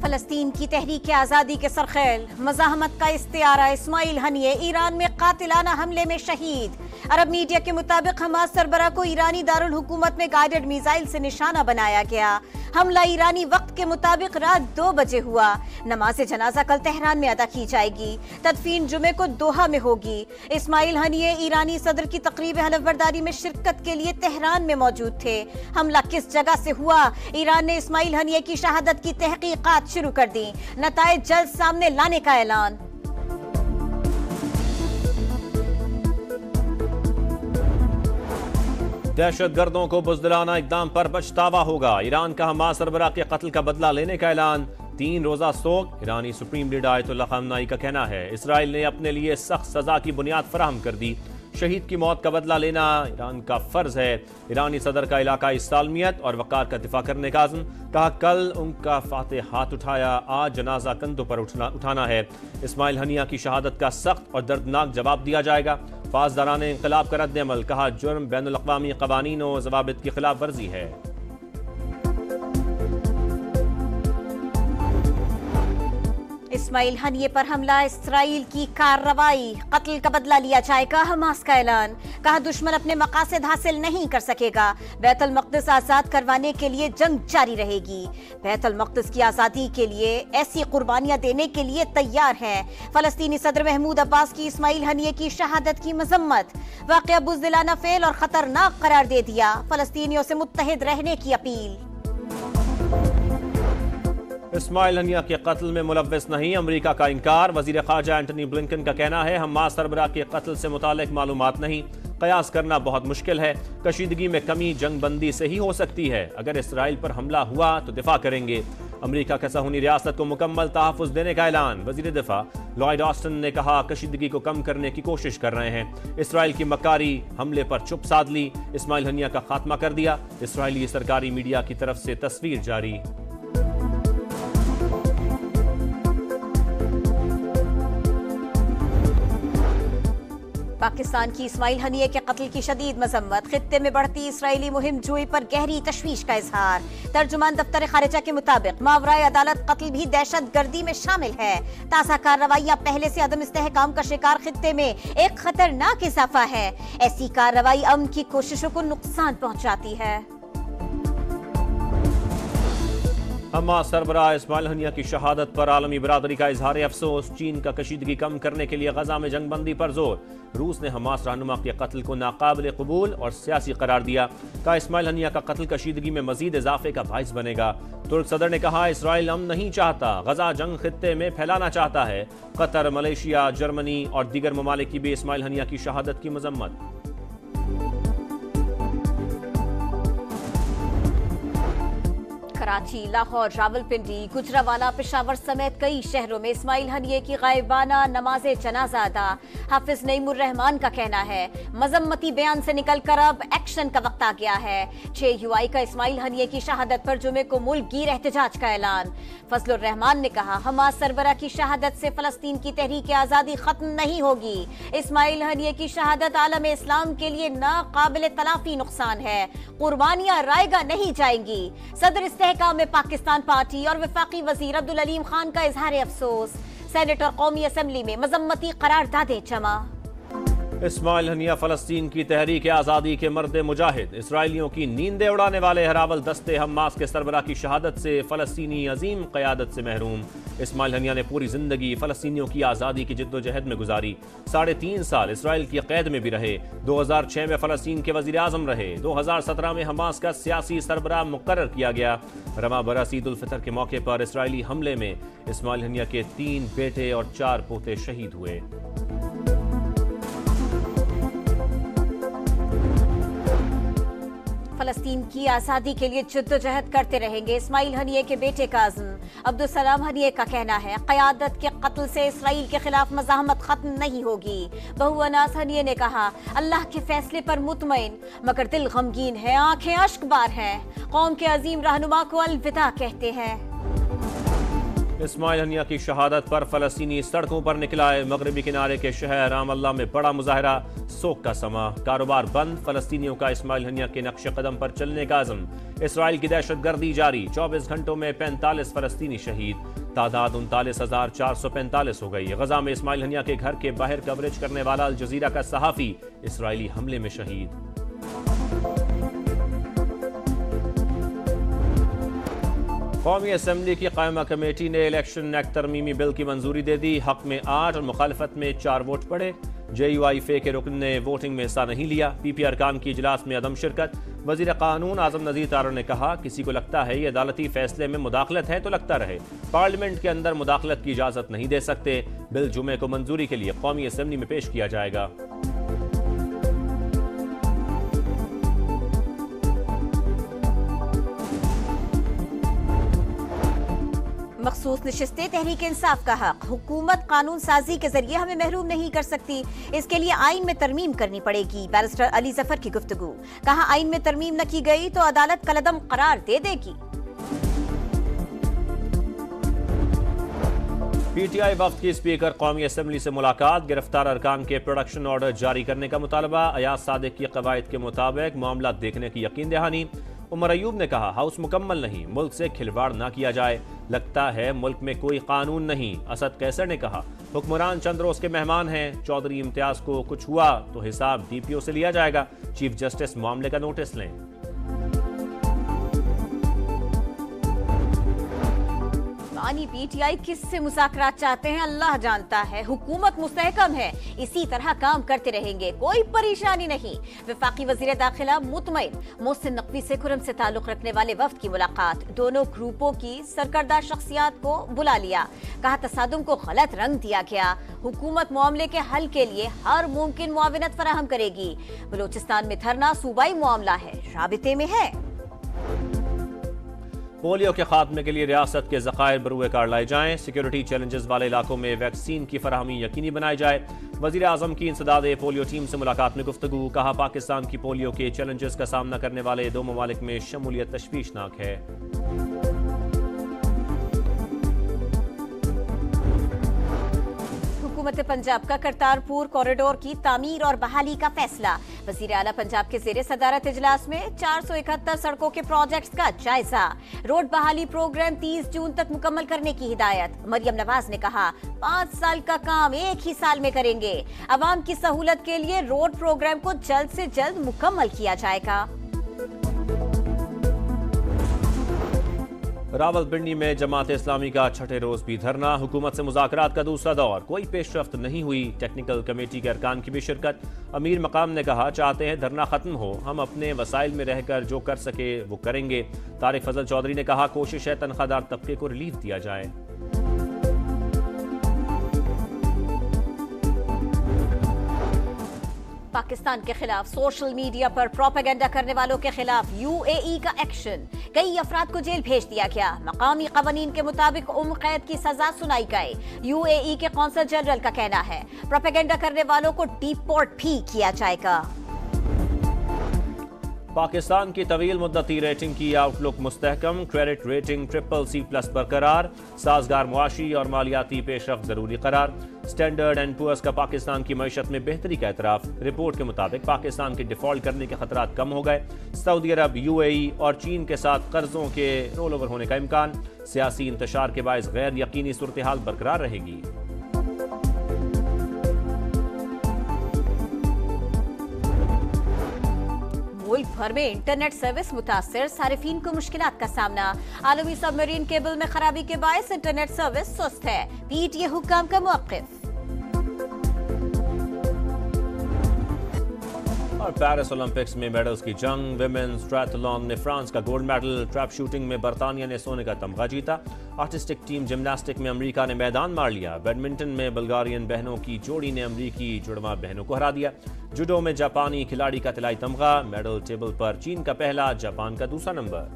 فلسطین کی تحریک آزادی کے سرخیل مزاحمت کا استعارہ اسماعیل ہنیے ایران میں قاتلانہ حملے میں شہید۔ عرب میڈیا کے مطابق حماس سربراہ کو ایرانی دارالحکومت میں گائیڈڈ میزائل سے نشانہ بنایا گیا۔ حملہ ایرانی وقت کے مطابق رات 2 بجے ہوا۔ نماز جنازہ کل تہران میں ادا کی جائے گی۔ تدفین جمعے کو دوحہ میں ہوگی۔ اسماعیل ہنیے ایرانی صدر کی تقریب حلف برداری میں شرکت کے لیے تہران میں موجود تھے۔ حملہ کس جگہ سے ہوا؟ ایران نے اسماعیل ہنیے کی شہادت کی تحقیقات شروع کر دی۔ نتائج جلد سامنے لانے کا اعلان۔ دہشت گردوں کو بزدلانہ اقدام پر پچھتاوا ہوگا۔ ایران کا حماس سربراہ کے قتل کا بدلہ لینے کا اعلان۔ 3 روزہ سوگ۔ ایرانی سپریم لیڈر آیت اللہ خامنائی کا کہنا ہے اسرائیل نے اپنے لیے سخت سزا کی بنیاد فراہم کر دی۔ شہید کی موت کا بدلہ لینا ایران کا فرض ہے۔ ایرانی صدر کا علاقائی سالمیت اور وقار کا دفاع کرنے کا عزم۔ کہا کل ان کا فاتح ہاتھ اٹھایا، آج جنازہ کندھوں پر اٹھانا ہے۔ اسماعیل ہنیہ کی شہادت کا سخت اور دردناک جواب دیا جائے گا۔ پاسداران انقلاب کا رد عمل۔ کہا جرم بین الاقوامی قوانین و ضوابط کی خلاف ورزی ہے۔ اسماعیل ہنیے پر حملہ اسرائیل کی کارروائی، قتل کا بدلہ لیا جائے گا، حماس کا اعلان۔ کہا دشمن اپنے مقاصد حاصل نہیں کر سکے گا، بیت المقدس آزاد کروانے کے لیے جنگ جاری رہے گی۔ بیت المقدس کی آزادی کے لیے ایسی قربانیاں دینے کے لیے تیار ہیں۔ فلسطینی صدر محمود عباس کی اسماعیل ہنیے کی شہادت کی مذمت، واقعہ بزدلانہ فعل اور خطرناک قرار دے دیا، فلسطینیوں سے متحد رہنے کی اپیل۔ اسماعیل ہنیہ کے قتل میں ملوث نہیں، امریکہ کا انکار۔ وزیر خارجہ اینٹنی بلنکن کا کہنا ہے حماس سربراہ کے قتل سے متعلق معلومات نہیں، قیاس کرنا بہت مشکل ہے۔ کشیدگی میں کمی جنگ بندی سے ہی ہو سکتی ہے، اگر اسرائیل پر حملہ ہوا تو دفاع کریں گے۔ امریکہ کا صہیونی ریاست کو مکمل تحفظ دینے کا اعلان۔ وزیر دفاع لوئڈ آسٹن نے کہا کشیدگی کو کم کرنے کی کوشش کر رہے ہیں۔ اسرائیل کی مکاری حملے پر چپ سادھ لی، اسماعیل ہنیہ کا خاتمہ کر دیا۔ اسرائیلی سرکاری میڈیا کی طرف سے تصویر جاری۔ پاکستان کی اسماعیل ہنیے کے قتل کی شدید مذمت، خطے میں بڑھتی اسرائیلی مہم جوئی پر گہری تشویش کا اظہار۔ ترجمان دفتر خارجہ کے مطابق ماورائے عدالت قتل بھی دہشت گردی میں شامل ہے۔ تازہ کارروائیاں پہلے سے عدم استحکام کا شکار خطے میں ایک خطرناک اضافہ ہے۔ ایسی کارروائی امن کی کوششوں کو نقصان پہنچاتی ہے۔ حماس سربراہ اسماعیل ہنیہ کی شہادت پر عالمی برادری کا اظہار افسوس۔ چین کا کشیدگی کم کرنے کے لیے غزہ میں جنگ بندی پر زور۔ روس نے حماس رہنما کے قتل کو ناقابل قبول اور سیاسی قرار دیا۔ کہا اسماعیل ہنیہ کا قتل کشیدگی میں مزید اضافے کا باعث بنے گا۔ ترک صدر نے کہا اسرائیل امن نہیں چاہتا، غزہ جنگ خطے میں پھیلانا چاہتا ہے۔ قطر، ملیشیا، جرمنی اور دیگر ممالک کی بھی اسماعیل ہنیہ کی شہادت کی مذمت۔ کراچی، لاہور، راولپنڈی، گجرانوالہ، پشاور سمیت کئی شہروں میں اسماعیل ہنیے کی غائبانہ نماز جنازہ ادا۔ حافظ نعیم الرحمان کا کہنا ہے مذمتی بیان سے نکل کر اب ایکشن کا وقت آ گیا ہے۔ 6 یوآئی کا اسماعیل ہنیے کی شہادت پر جمعے کو ملک گیر احتجاج کا اعلان۔ فضل الرحمان نے کہا حماس سربراہ کی شہادت سے فلسطین کی تحریک آزادی ختم نہیں ہوگی۔ اسماعیل ہنیے کی شہادت عالم اسلام کے لیے ناقابل تلافی نقصان ہے، قربانیاں رائے گاہ نہیں جائیں گی۔ صدر استحکام میں پاکستان پارٹی اور وفاقی وزیر عبدالعلیم خان کا اظہار افسوس۔ سینیٹ اور قومی اسمبلی میں مذمتی قراردادیں جمع۔ اسماعیل ہنیہ فلسطین کی تحریک آزادی کے مرد مجاہد، اسرائیلیوں کی نیندیں اڑانے والے ہراول دستے حماس کے سربراہ کی شہادت سے فلسطینی عظیم قیادت سے محروم۔ اسماعیل ہنیہ نے پوری زندگی فلسطینیوں کی آزادی کی جد و جہد میں گزاری۔ 3.5 سال اسرائیل کی قید میں بھی رہے۔ 2006 میں فلسطین کے وزیر اعظم رہے۔ 2017 میں حماس کا سیاسی سربراہ مقرر کیا گیا۔ رواں برس عید الفطر کے موقع پر اسرائیلی حملے میں اسماعیل ہنیہ کے 3 بیٹے اور 4 پوتے شہید ہوئے۔ فلسطین کی آزادی کے لیے جدوجہد کرتے رہیں گے، اسماعیل ہنیے کے بیٹے کا عزم۔ عبدالسلام ہنیے کا کہنا ہے قیادت کے قتل سے اسرائیل کے خلاف مزاحمت ختم نہیں ہوگی۔ بہو اناس ہنیے نے کہا اللہ کے فیصلے پر مطمئن مگر دل غمگین ہے، آنکھیں اشک بار ہیں، قوم کے عظیم رہنما کو الوداع کہتے ہیں۔ اسماعیل ہنیہ کی شہادت پر فلسطینی سڑکوں پر نکلا ہے۔ مغربی کنارے کے شہر رام اللہ میں بڑا مظاہرہ، سوگ کا سما، کاروبار بند، فلسطینیوں کا اسماعیل ہنیہ کے نقش قدم پر چلنے کا عزم۔ اسرائیل کی دہشت گردی جاری، 24 گھنٹوں میں 45 فلسطینی شہید، تعداد 39,445 ہو گئی۔ غزہ میں اسماعیل ہنیہ کے گھر کے باہر کوریج کرنے والا الجزیرہ کا صحافی اسرائیلی حملے میں شہید۔ قومی اسمبلی کی قائمہ کمیٹی نے الیکشن ایکٹ ترمیمی بل کی منظوری دے دی۔ حق میں 8 اور مخالفت میں 4 ووٹ پڑے۔ JUIF کے رکن نے ووٹنگ میں حصہ نہیں لیا۔ PP ارکان کی اجلاس میں عدم شرکت۔ وزیر قانون اعظم نذیر تارڑ نے کہا، کسی کو لگتا ہے یہ عدالتی فیصلے میں مداخلت ہے تو لگتا رہے، پارلیمنٹ کے اندر مداخلت کی اجازت نہیں دے سکتے۔ بل جمعے کو منظوری کے لیے قومی اسمبلی میں پیش کیا جائے گا۔ مخصوص نشستیں تحریک انصاف کا حق، حکومت قانون سازی کے ذریعے ہمیں محروم نہیں کر سکتی، اس کے لیے آئین میں ترمیم کرنی پڑے گی۔ بیرسٹر علی ظفر کی گفتگو، کہا آئین میں ترمیم نہ کی گئی تو عدالت کالعدم قرار دے دے گی۔ PTI وفد کی اسپیکر قومی اسمبلی سے ملاقات، گرفتار ارکان کے پروڈکشن آرڈر جاری کرنے کا مطالبہ، ایاز صادق کی قواعد کے مطابق معاملات دیکھنے کی یقین دہانی۔ عمر ایوب نے کہا، ہاؤس مکمل نہیں، ملک سے کھلواڑ نہ کیا جائے، لگتا ہے ملک میں کوئی قانون نہیں۔ اسد قیصر نے کہا، حکمران چند روز کے مہمان ہیں، چودھری امتیاز کو کچھ ہوا تو حساب DPO سے لیا جائے گا، چیف جسٹس معاملے کا نوٹس لیں۔ PTI کس سے مذاکرات چاہتے ہیں اللہ جانتا ہے، حکومت مستحکم ہے، اسی طرح کام کرتے رہیں گے، کوئی پریشانی نہیں۔ وفاقی وزیر داخلہ مطمئن، محسن نقوی سے خرم سے تعلق رکھنے والے وفد کی ملاقات، دونوں گروپوں کی سرکردہ شخصیات کو بلا لیا، کہا تصادم کو غلط رنگ دیا گیا، حکومت معاملے کے حل کے لیے ہر ممکن معاونت فراہم کرے گی۔ بلوچستان میں دھرنا صوبائی معاملہ ہے، رابطے میں ہے۔ پولیو کے خاتمے کے لیے ریاست کے ذخائر بروئے کار لائے جائیں، سیکیورٹی چیلنجز والے علاقوں میں ویکسین کی فراہمی یقینی بنائی جائے۔ وزیر اعظم کی انسداد پولیو ٹیم سے ملاقات میں گفتگو، کہا پاکستان کی پولیو کے چیلنجز کا سامنا کرنے والے 2 ممالک میں شمولیت تشویشناک ہے۔ حکومت پنجاب کا کرتارپور کوریڈور کی تعمیر اور بحالی کا فیصلہ، وزیر اعلیٰ پنجاب کے زیر صدارت اجلاس میں 471 سڑکوں کے پروجیکٹس کا جائزہ، روڈ بحالی پروگرام 30 جون تک مکمل کرنے کی ہدایت۔ مریم نواز نے کہا، 5 سال کا کام ایک ہی سال میں کریں گے، عوام کی سہولت کے لیے روڈ پروگرام کو جلد سے جلد مکمل کیا جائے گا۔ راولپنڈی میں جماعت اسلامی کا 6 روز بھی دھرنا، حکومت سے مذاکرات کا دوسرا دور، کوئی پیش رفت نہیں ہوئی، ٹیکنیکل کمیٹی کے ارکان کی بھی شرکت۔ امیر مقام نے کہا، چاہتے ہیں دھرنا ختم ہو، ہم اپنے وسائل میں رہ کر جو کر سکے وہ کریں گے۔ طارق فضل چودھری نے کہا، کوشش ہے تنخواہ دار طبقے کو ریلیف دیا جائے۔ پاکستان کے خلاف سوشل میڈیا پر پروپیگنڈا کرنے والوں کے خلاف UAE کا ایکشن، کئی افراد کو جیل بھیج دیا گیا، مقامی قوانین کے مطابق عمر قید کی سزا سنائی گئی۔ UAE کے قونصل جنرل کا کہنا ہے، پروپیگنڈا کرنے والوں کو ڈیپورٹ بھی کیا جائے گا۔ پاکستان کی طویل مدتی ریٹنگ کی آؤٹ لک مستحکم، کریڈٹ ریٹنگ CCC+ برقرار، سازگار معاشی اور مالیاتی پیش رفت ضروری قرار۔ اسٹینڈرڈ اینڈ پورس کا پاکستان کی معیشت میں بہتری کا اعتراف، رپورٹ کے مطابق پاکستان کے ڈیفالٹ کرنے کے خطرات کم ہو گئے۔ سعودی عرب، UAE اور چین کے ساتھ قرضوں کے رول اوور ہونے کا امکان، سیاسی انتشار کے باعث غیر یقینی صورتحال برقرار رہے گی۔ ملک بھر میں انٹرنیٹ سروس متاثر، صارفین کو مشکلات کا سامنا، عالمی سب مرین کیبل میں خرابی کے باعث انٹرنیٹ سروس سست ہے، PTA حکام کا موقف۔ اور پیرس اولمپکس میں میڈلز کی جنگ، ویمنز ٹرائتھلون میں فرانس کا گولڈ میڈل، ٹریپ شوٹنگ میں برطانیہ نے سونے کا تمغہ جیتا، آرٹسٹک ٹیم جمناسٹک میں امریکہ نے میدان مار لیا، بیڈمنٹن میں بلغارین بہنوں کی جوڑی نے امریکی جڑواں بہنوں کو ہرا دیا، جوڈو میں جاپانی کھلاڑی کا طلائی تمغہ، میڈل ٹیبل پر چین کا پہلا، جاپان کا دوسرا نمبر۔